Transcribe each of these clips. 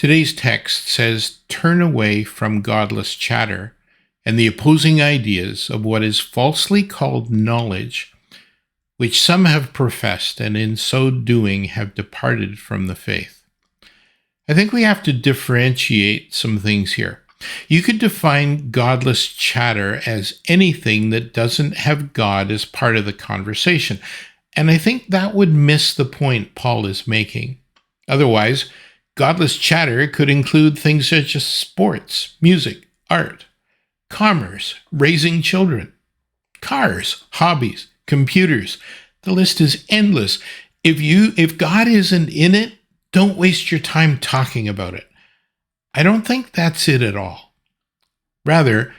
Today's text says, "Turn away from godless chatter and the opposing ideas of what is falsely called knowledge, which some have professed, and in so doing have departed from the faith." I think we have to differentiate some things here. You could define godless chatter as anything that doesn't have God as part of the conversation, and I think that would miss the point Paul is making. Otherwise, godless chatter could include things such as sports, music, art, commerce, raising children, cars, hobbies, computers. The list is endless. If God isn't in it, don't waste your time talking about it. I don't think that's it at all. Rather,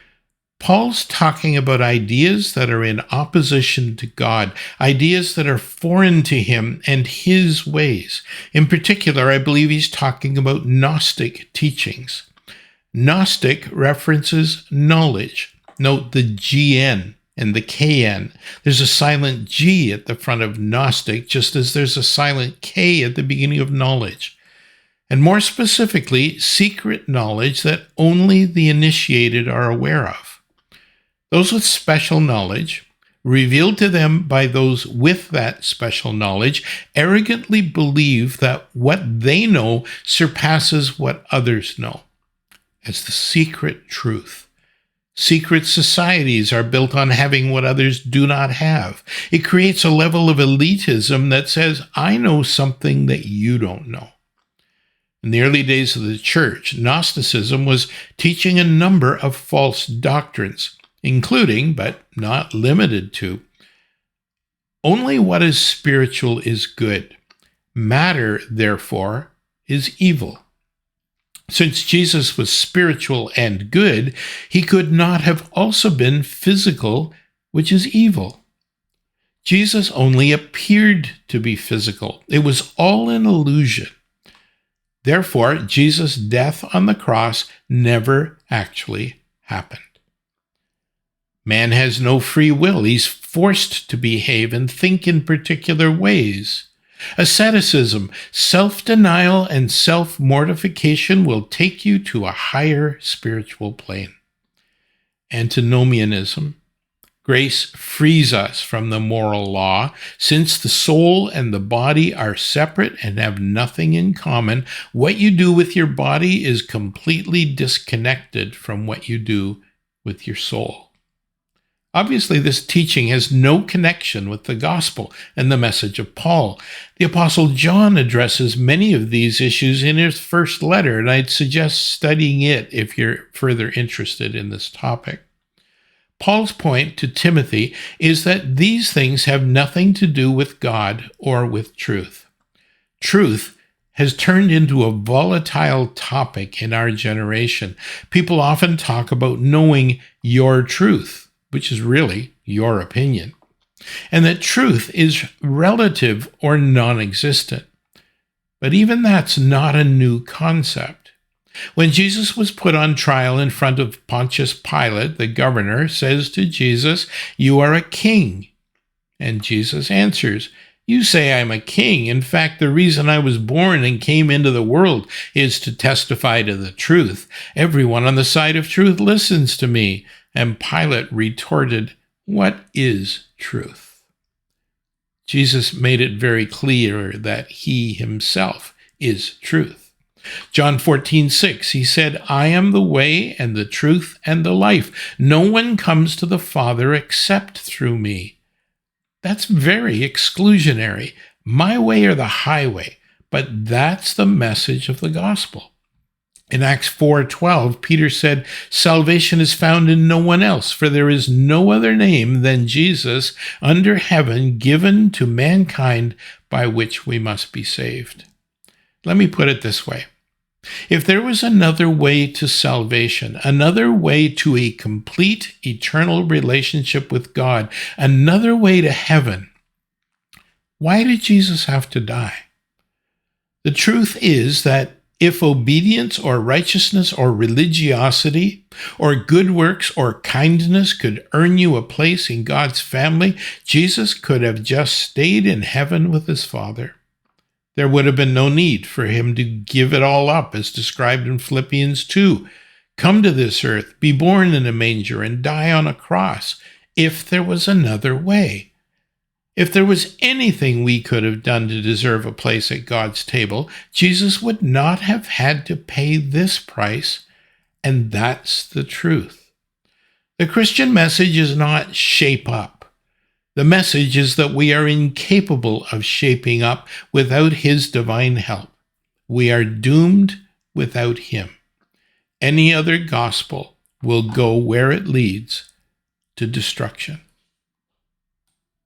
Paul's talking about ideas that are in opposition to God, ideas that are foreign to him and his ways. In particular, I believe he's talking about Gnostic teachings. Gnostic references knowledge. Note the GN and the KN. There's a silent G at the front of Gnostic, just as there's a silent K at the beginning of knowledge. And more specifically, secret knowledge that only the initiated are aware of. Those with special knowledge, revealed to them by those with that special knowledge, arrogantly believe that what they know surpasses what others know, as the secret truth. Secret societies are built on having what others do not have. It creates a level of elitism that says, I know something that you don't know. In the early days of the church, Gnosticism was teaching a number of false doctrines, including, but not limited to, only what is spiritual is good. Matter, therefore, is evil. Since Jesus was spiritual and good, he could not have also been physical, which is evil. Jesus only appeared to be physical. It was all an illusion. Therefore, Jesus' death on the cross never actually happened. Man has no free will. He's forced to behave and think in particular ways. Asceticism, self-denial, and self-mortification will take you to a higher spiritual plane. Antinomianism. Grace frees us from the moral law. Since the soul and the body are separate and have nothing in common, what you do with your body is completely disconnected from what you do with your soul. Obviously, this teaching has no connection with the gospel and the message of Paul. The Apostle John addresses many of these issues in his first letter, and I'd suggest studying it if you're further interested in this topic. Paul's point to Timothy is that these things have nothing to do with God or with truth. Truth has turned into a volatile topic in our generation. People often talk about knowing your truth, which is really your opinion, and that truth is relative or non-existent. But even that's not a new concept. When Jesus was put on trial in front of Pontius Pilate, the governor says to Jesus, "You are a king." And Jesus answers, "You say I'm a king. In fact, the reason I was born and came into the world is to testify to the truth. Everyone on the side of truth listens to me." And Pilate retorted, "What is truth?" Jesus made it very clear that he himself is truth. John 14:6, he said, "I am the way and the truth and the life. No one comes to the Father except through me." That's very exclusionary. My way or the highway. But that's the message of the gospel. In Acts 4:12, Peter said, "Salvation is found in no one else, for there is no other name than Jesus under heaven given to mankind by which we must be saved." Let me put it this way. If there was another way to salvation, another way to a complete eternal relationship with God, another way to heaven, why did Jesus have to die? The truth is that if obedience or righteousness or religiosity or good works or kindness could earn you a place in God's family, Jesus could have just stayed in heaven with his Father. There would have been no need for him to give it all up, as described in Philippians 2. Come to this earth, be born in a manger, and die on a cross, if there was another way. If there was anything we could have done to deserve a place at God's table, Jesus would not have had to pay this price, and that's the truth. The Christian message is not shape up. The message is that we are incapable of shaping up without his divine help. We are doomed without him. Any other gospel will go where it leads, to destruction.